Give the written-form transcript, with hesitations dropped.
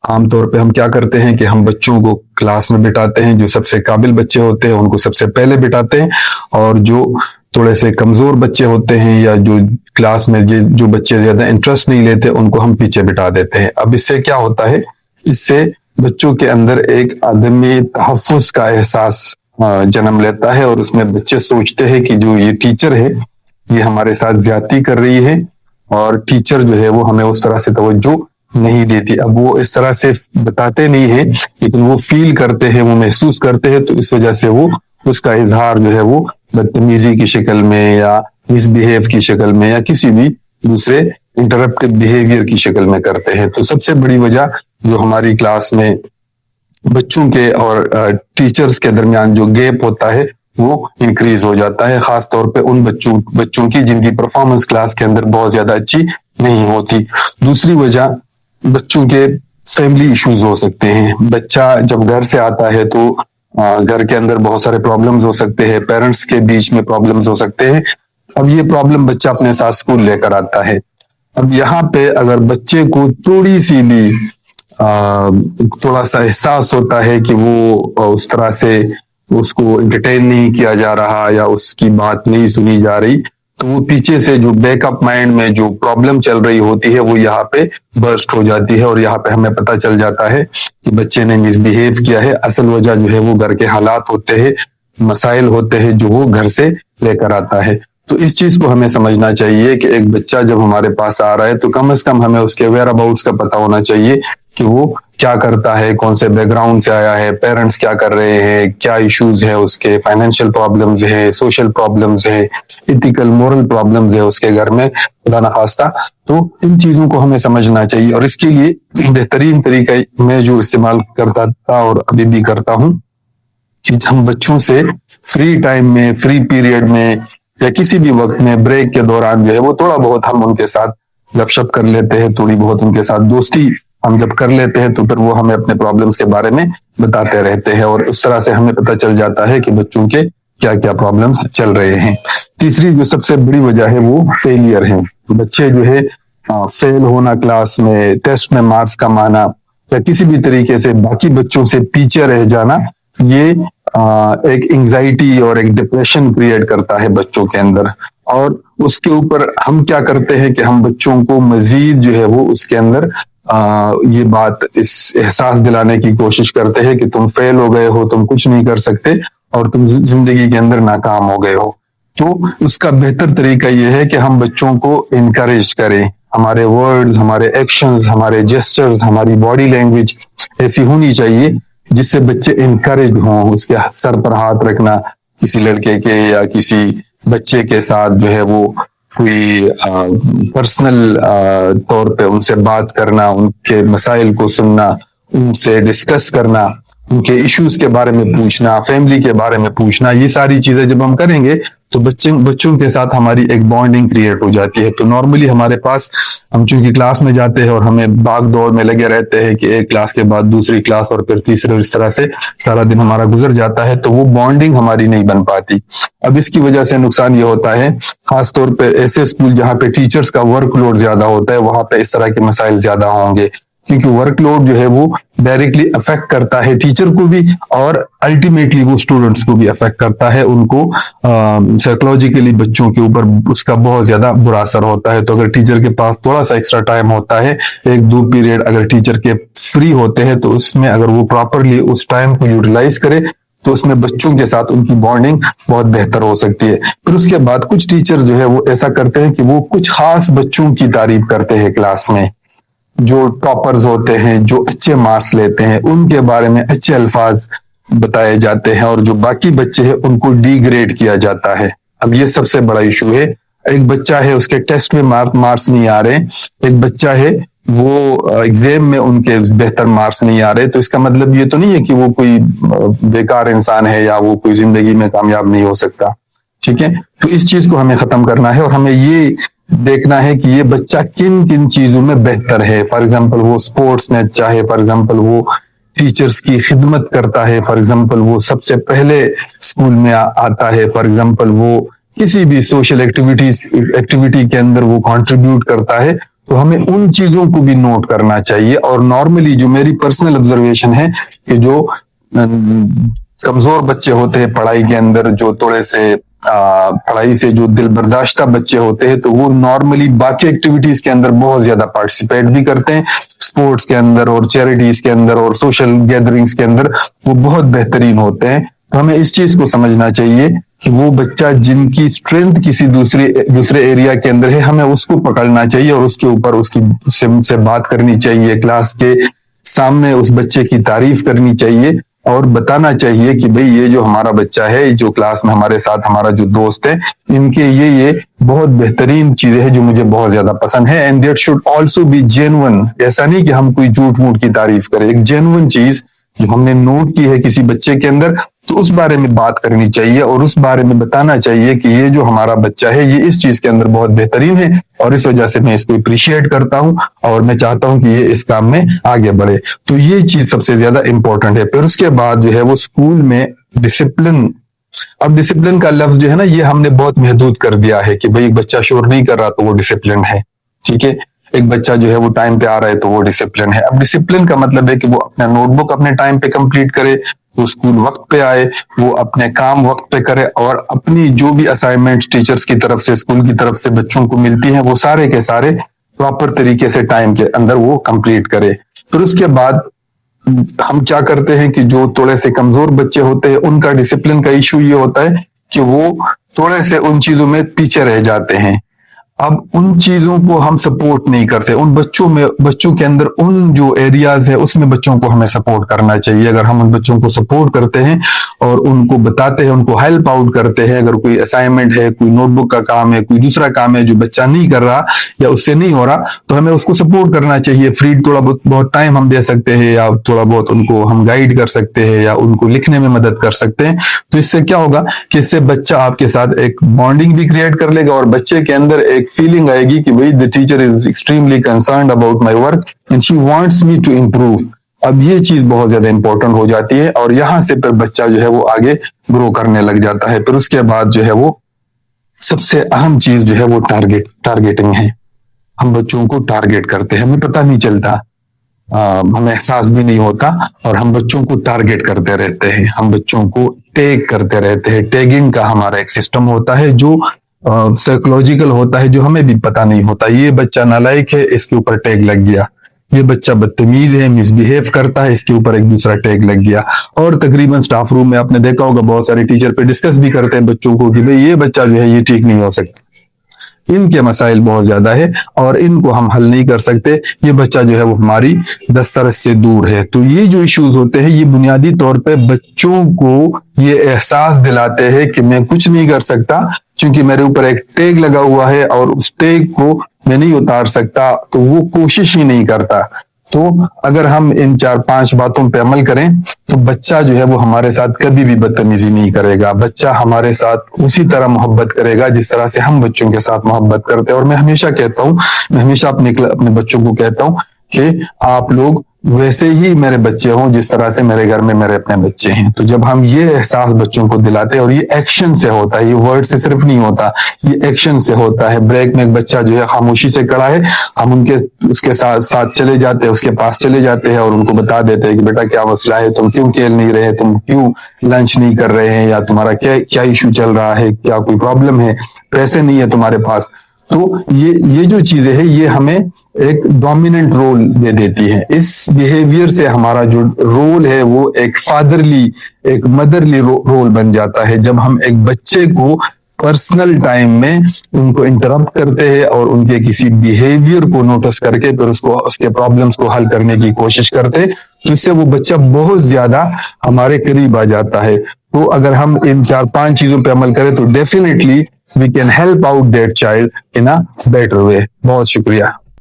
عام طور پہ ہم کیا کرتے ہیں کہ ہم بچوں کو کلاس میں بٹھاتے ہیں، جو سب سے قابل بچے ہوتے ہیں ان کو سب سے پہلے بٹھاتے ہیں، اور جو تھوڑے سے کمزور بچے ہوتے ہیں یا جو کلاس میں جو بچے زیادہ انٹرسٹ نہیں لیتے ان کو ہم پیچھے بٹھا دیتے ہیں۔ اب اس سے کیا ہوتا ہے، اس سے بچوں کے اندر ایک عدمی تحفظ کا احساس جنم لیتا ہے، اور اس میں بچے سوچتے ہیں کہ جو یہ ٹیچر ہے یہ ہمارے ساتھ زیادتی کر رہی ہے، اور ٹیچر جو ہے وہ ہمیں اس طرح سے توجہ نہیں دیتی۔ اب وہ اس طرح سے بتاتے نہیں ہیں لیکن وہ فیل کرتے ہیں، وہ محسوس کرتے ہیں، تو اس وجہ سے وہ اس کا اظہار جو ہے وہ بدتمیزی کی شکل میں یا مس بیہیو کی شکل میں یا کسی بھی دوسرے انٹرپٹیو بیہیویئر کی شکل میں کرتے ہیں۔ تو سب سے بڑی وجہ جو ہماری کلاس میں بچوں کے اور ٹیچرز کے درمیان جو گیپ ہوتا ہے وہ انکریز ہو جاتا ہے، خاص طور پہ ان بچوں کی جن کی پرفارمنس کلاس کے اندر بہت زیادہ اچھی نہیں ہوتی۔ دوسری وجہ بچوں کے فیملی ایشوز ہو سکتے ہیں۔ بچہ جب گھر سے آتا ہے تو گھر کے اندر بہت سارے پرابلمز ہو سکتے ہیں، پیرنٹس کے بیچ میں پرابلمز ہو سکتے ہیں۔ اب یہ پرابلم بچہ اپنے ساتھ اسکول لے کر آتا ہے۔ اب یہاں پہ اگر بچے کو تھوڑی سی بھی تھوڑا سا احساس ہوتا ہے کہ وہ اس طرح سے اس کو انٹرٹین نہیں کیا جا رہا یا اس کی بات نہیں سنی جا رہی، تو وہ پیچھے سے جو بیک اپ مائنڈ میں جو پرابلم چل رہی ہوتی ہے وہ یہاں پہ برسٹ ہو جاتی ہے، اور یہاں پہ ہمیں پتہ چل جاتا ہے کہ بچے نے مس بیہیو کیا ہے۔ اصل وجہ جو ہے وہ گھر کے حالات ہوتے ہیں، مسائل ہوتے ہیں جو وہ گھر سے لے کر آتا ہے۔ تو اس چیز کو ہمیں سمجھنا چاہیے کہ ایک بچہ جب ہمارے پاس آ رہا ہے تو کم از کم ہمیں اس کے ویئر اباؤٹس کا پتہ ہونا چاہیے کہ وہ کیا کرتا ہے، کون سے بیک گراؤنڈ سے آیا ہے، پیرنٹس کیا کر رہے ہیں، کیا ایشوز ہیں اس کے، فائنینشیل پرابلمز ہیں، سوشل پرابلمز ہیں، ایتھیکل مورل پرابلمز ہیں اس کے گھر میں، خدا نخواستہ۔ تو ان چیزوں کو ہمیں سمجھنا چاہیے، اور اس کے لیے بہترین طریقہ میں جو استعمال کرتا تھا اور ابھی بھی کرتا ہوں کہ ہم بچوں سے فری ٹائم میں، فری پیریڈ میں یا کسی بھی وقت میں بریک کے دوران جو ہے وہ تھوڑا بہت ہم ان کے ساتھ گپ شپ کر لیتے ہیں، تھوڑی بہت ان کے ساتھ دوستی ہم جب کر لیتے ہیں تو پھر وہ ہمیں اپنے پرابلمز کے بارے میں بتاتے رہتے ہیں، اور اس طرح سے ہمیں پتہ چل جاتا ہے کہ بچوں کے کیا کیا پرابلمز چل رہے ہیں۔ تیسری جو سب سے بڑی وجہ ہے وہ فیلئر ہے۔ بچے جو ہے فیل ہونا کلاس میں، ٹیسٹ میں مارکس کمانا یا کسی بھی طریقے سے باقی بچوں سے پیچھے رہ جانا، یہ ایک انگزائٹی اور ایک ڈپریشن کریٹ کرتا ہے بچوں کے اندر، اور اس کے اوپر ہم کیا کرتے ہیں کہ ہم بچوں کو مزید جو ہے وہ اس کے اندر یہ بات اس احساس دلانے کی کوشش کرتے ہیں کہ تم فیل ہو گئے ہو، تم کچھ نہیں کر سکتے اور تم زندگی کے اندر ناکام ہو گئے ہو۔ تو اس کا بہتر طریقہ یہ ہے کہ ہم بچوں کو انکریج کریں، ہمارے ورڈز، ہمارے ایکشنز، ہمارے جیسچرز، ہماری باڈی لینگویج ایسی ہونی چاہیے جس سے بچے انکریج ہوں۔ اس کے سر پر ہاتھ رکھنا کسی لڑکے کے یا کسی بچے کے ساتھ جو ہے وہ کوئی پرسنل طور پہ ان سے بات کرنا، ان کے مسائل کو سننا، ان سے ڈسکس کرنا، ان کے ایشوز کے بارے میں پوچھنا، فیملی کے بارے میں پوچھنا، یہ ساری چیزیں جب ہم کریں گے تو بچوں کے ساتھ ہماری ایک بانڈنگ کریٹ ہو جاتی ہے۔ تو نارملی ہمارے پاس ہم چونکہ کلاس میں جاتے ہیں اور ہمیں بھاگ دوڑ میں لگے رہتے ہیں کہ ایک کلاس کے بعد دوسری کلاس اور پھر تیسری، اس طرح سے سارا دن ہمارا گزر جاتا ہے، تو وہ بانڈنگ ہماری نہیں بن پاتی۔ اب اس کی وجہ سے نقصان یہ ہوتا ہے، خاص طور پہ ایسے اسکول جہاں پہ ٹیچرز کا ورک لوڈ زیادہ ہوتا ہے وہاں پہ اس طرح کے مسائل زیادہ ہوں گے، کیونکہ ورک لوڈ جو ہے وہ ڈائریکٹلی افیکٹ کرتا ہے ٹیچر کو بھی اور الٹیمیٹلی وہ اسٹوڈنٹس کو بھی افیکٹ کرتا ہے، ان کو سائیکولوجیکلی بچوں کے اوپر اس کا بہت زیادہ برا اثر ہوتا ہے۔ تو اگر ٹیچر کے پاس تھوڑا سا ایکسٹرا ٹائم ہوتا ہے، ایک دو پیریڈ اگر ٹیچر کے فری ہوتے ہیں تو اس میں اگر وہ پراپرلی اس ٹائم کو یوٹیلائز کرے تو اس میں بچوں کے ساتھ ان کی بانڈنگ بہت بہتر ہو سکتی ہے۔ پھر اس کے بعد کچھ ٹیچر جو ہے وہ ایسا کرتے ہیں کہ وہ کچھ خاص بچوں کی تعریف کرتے ہیں کلاس میں، جو ٹاپرز ہوتے ہیں، جو اچھے مارکس لیتے ہیں، ان کے بارے میں اچھے الفاظ بتائے جاتے ہیں، اور جو باقی بچے ہیں ان کو ڈی گریڈ کیا جاتا ہے۔ اب یہ سب سے بڑا ایشو ہے۔ ایک بچہ ہے اس کے ٹیسٹ میں مارکس نہیں آ رہے، ایک بچہ ہے وہ ایگزام میں ان کے بہتر مارکس نہیں آ رہے، تو اس کا مطلب یہ تو نہیں ہے کہ وہ کوئی بیکار انسان ہے یا وہ کوئی زندگی میں کامیاب نہیں ہو سکتا، ٹھیک ہے؟ تو اس چیز کو ہمیں ختم کرنا ہے اور ہمیں یہ دیکھنا ہے کہ یہ بچہ کن کن چیزوں میں بہتر ہے۔ فار ایگزامپل وہ سپورٹس میں اچھا ہے، فار ایگزامپل وہ ٹیچرز کی خدمت کرتا ہے، فار ایگزامپل وہ سب سے پہلے اسکول میں آتا ہے، فار ایگزامپل وہ کسی بھی سوشل ایکٹیویٹی کے اندر وہ کنٹریبیوٹ کرتا ہے، تو ہمیں ان چیزوں کو بھی نوٹ کرنا چاہیے. اور نارملی جو میری پرسنل آبزرویشن ہے کہ جو کمزور بچے ہوتے ہیں پڑھائی کے اندر، جو تھوڑے سے پڑھائی سے جو دل برداشتہ بچے ہوتے ہیں، تو وہ نارملی باقی ایکٹیویٹیز کے اندر بہت زیادہ پارٹیسپیٹ بھی کرتے ہیں، سپورٹس کے اندر اور چیریٹیز کے اندر اور سوشل گیدرنگز کے اندر وہ بہت بہترین ہوتے ہیں. تو ہمیں اس چیز کو سمجھنا چاہیے کہ وہ بچہ جن کی اسٹرینتھ کسی دوسرے ایریا کے اندر ہے، ہمیں اس کو پکڑنا چاہیے اور اس کے اوپر سے بات کرنی چاہیے، کلاس کے سامنے اس بچے کی تعریف کرنی چاہیے اور بتانا چاہیے کہ بھئی یہ جو ہمارا بچہ ہے، جو کلاس میں ہمارے ساتھ ہمارا جو دوست ہے، ان کے یہ بہت بہترین چیزیں ہیں جو مجھے بہت زیادہ پسند ہے. And that should also be genuine. ایسا نہیں کہ ہم کوئی جھوٹ موٹ کی تعریف کریں، ایک جینون چیز جو ہم نے نوٹ کی ہے کسی بچے کے اندر، تو اس بارے میں بات کرنی چاہیے اور اس بارے میں بتانا چاہیے کہ یہ جو ہمارا بچہ ہے یہ اس چیز کے اندر بہت بہترین ہے اور اس وجہ سے میں اس کو اپریشیٹ کرتا ہوں اور میں چاہتا ہوں کہ یہ اس کام میں آگے بڑھے. تو یہ چیز سب سے زیادہ امپورٹنٹ ہے. پھر اس کے بعد جو ہے وہ اسکول میں ڈسپلن. اب ڈسپلن کا لفظ جو ہے نا، یہ ہم نے بہت محدود کر دیا ہے کہ بھئی ایک بچہ شور نہیں کر رہا تو وہ ڈسپلن ہے. ٹھیک ہے، ایک بچہ جو ہے وہ ٹائم پہ آ رہا ہے تو وہ ڈسپلن ہے. اب ڈسپلن کا مطلب ہے کہ وہ اپنا نوٹ بک اپنے ٹائم پہ کمپلیٹ کرے، وہ اسکول وقت پہ آئے، وہ اپنے کام وقت پہ کرے اور اپنی جو بھی اسائنمنٹ ٹیچرز کی طرف سے، اسکول کی طرف سے بچوں کو ملتی ہیں، وہ سارے کے سارے پراپر طریقے سے ٹائم کے اندر وہ کمپلیٹ کرے. پھر اس کے بعد ہم کیا کرتے ہیں کہ جو تھوڑے سے کمزور بچے ہوتے ہیں، ان کا ڈسپلن کا ایشو یہ ہوتا ہے کہ وہ تھوڑے سے ان چیزوں میں پیچھے رہ جاتے ہیں. اب ان چیزوں کو ہم سپورٹ نہیں کرتے. ان بچوں کے اندر ان جو ایریاز ہے اس میں بچوں کو ہمیں سپورٹ کرنا چاہیے. اگر ہم ان بچوں کو سپورٹ کرتے ہیں اور ان کو بتاتے ہیں، ان کو ہیلپ آؤٹ کرتے ہیں، اگر کوئی اسائنمنٹ ہے، کوئی نوٹ بک کا کام ہے، کوئی دوسرا کام ہے جو بچہ نہیں کر رہا یا اس سے نہیں ہو رہا، تو ہمیں اس کو سپورٹ کرنا چاہیے. فری تھوڑا بہت ٹائم ہم دے سکتے ہیں یا تھوڑا بہت ان کو ہم گائیڈ کر سکتے ہیں یا ان کو لکھنے میں مدد کر سکتے ہیں. تو اس سے کیا ہوگا کہ اس سے بچہ آپ کے ساتھ ایک بانڈنگ بھی کریٹ کر لے گا اور بچے کے اندر ایک فیلنگ آئے گی کہ بھئی the teacher is extremely concerned about my work and she wants me to improve. اب یہ چیز بہت زیادہ امپورٹنٹ ہو جاتی ہے اور یہاں سے پھر بچہ جو ہے وہ آگے گرو کرنے لگ جاتا ہے. پھر اس کے بعد جو ہے وہ سب سے اہم چیز جو ہے وہ ٹارگیٹنگ ہے. ہم بچوں کو ٹارگیٹ کرتے ہیں، ہمیں پتہ نہیں چلتا، ہمیں احساس بھی نہیں ہوتا اور ہم بچوں کو ٹارگیٹ کرتے رہتے ہیں، ہم بچوں کو ٹیگ کرتے رہتے ہیں. ٹیگنگ کا ہمارا ایک سسٹم ہوتا ہے جو سائیکولوجیکل ہوتا ہے، جو ہمیں بھی پتہ نہیں ہوتا. یہ بچہ نالائق ہے، اس کے اوپر ٹیگ لگ گیا. یہ بچہ بدتمیز ہے، مس بیہیو کرتا ہے، اس کے اوپر ایک دوسرا ٹیگ لگ گیا. اور تقریباً سٹاف روم میں آپ نے دیکھا ہوگا بہت سارے ٹیچر پہ ڈسکس بھی کرتے ہیں بچوں کو کہ بھئی یہ بچہ جو ہے یہ ٹھیک نہیں ہو سکتا، ان کے مسائل بہت زیادہ ہے اور ان کو ہم حل نہیں کر سکتے. یہ بچہ جو ہے وہ ہماری دسترس سے دور ہے. تو یہ جو ایشوز ہوتے ہیں یہ بنیادی طور پہ بچوں کو یہ احساس دلاتے ہیں کہ میں کچھ نہیں کر سکتا چونکہ میرے اوپر ایک ٹیگ لگا ہوا ہے اور اس ٹیگ کو میں نہیں اتار سکتا، تو وہ کوشش ہی نہیں کرتا. تو اگر ہم ان 4-5 باتوں پہ عمل کریں تو بچہ جو ہے وہ ہمارے ساتھ کبھی بھی بدتمیزی نہیں کرے گا. بچہ ہمارے ساتھ اسی طرح محبت کرے گا جس طرح سے ہم بچوں کے ساتھ محبت کرتے ہیں. اور میں ہمیشہ کہتا ہوں، میں ہمیشہ اپنے بچوں کو کہتا ہوں کہ آپ لوگ ویسے ہی میرے بچے ہوں جس طرح سے میرے گھر میں میرے اپنے بچے ہیں. تو جب ہم یہ احساس بچوں کو دلاتے ہیں، اور یہ ایکشن سے ہوتا ہے، یہ ورڈ سے صرف نہیں ہوتا، یہ ایکشن سے ہوتا ہے. بریک میں ایک بچہ جو ہے خاموشی سے کھڑا ہے، ہم اس کے ساتھ چلے جاتے ہیں، اس کے پاس چلے جاتے ہیں اور ان کو بتا دیتے ہیں کہ بیٹا کیا مسئلہ ہے، تم کیوں کھیل نہیں رہے، تم کیوں لنچ نہیں کر رہے ہیں، یا تمہارا کیا ایشو چل رہا ہے، کیا کوئی پرابلم ہے، پیسے نہیں ہے تمہارے پاس. تو یہ جو چیزیں ہیں یہ ہمیں ایک ڈومیننٹ رول دے دیتی ہے. اس بیہیویئر سے ہمارا جو رول ہے وہ ایک فادرلی، ایک مدرلی رول بن جاتا ہے. جب ہم ایک بچے کو پرسنل ٹائم میں ان کو انٹرپٹ کرتے ہیں اور ان کے کسی بیہیویئر کو نوٹس کر کے پھر اس کے پرابلمس کو حل کرنے کی کوشش کرتے، تو اس سے وہ بچہ بہت زیادہ ہمارے قریب آ جاتا ہے. تو اگر ہم ان 4-5 چیزوں پہ عمل کریں تو definitely we can help out that child in a better way. بہت شکریہ.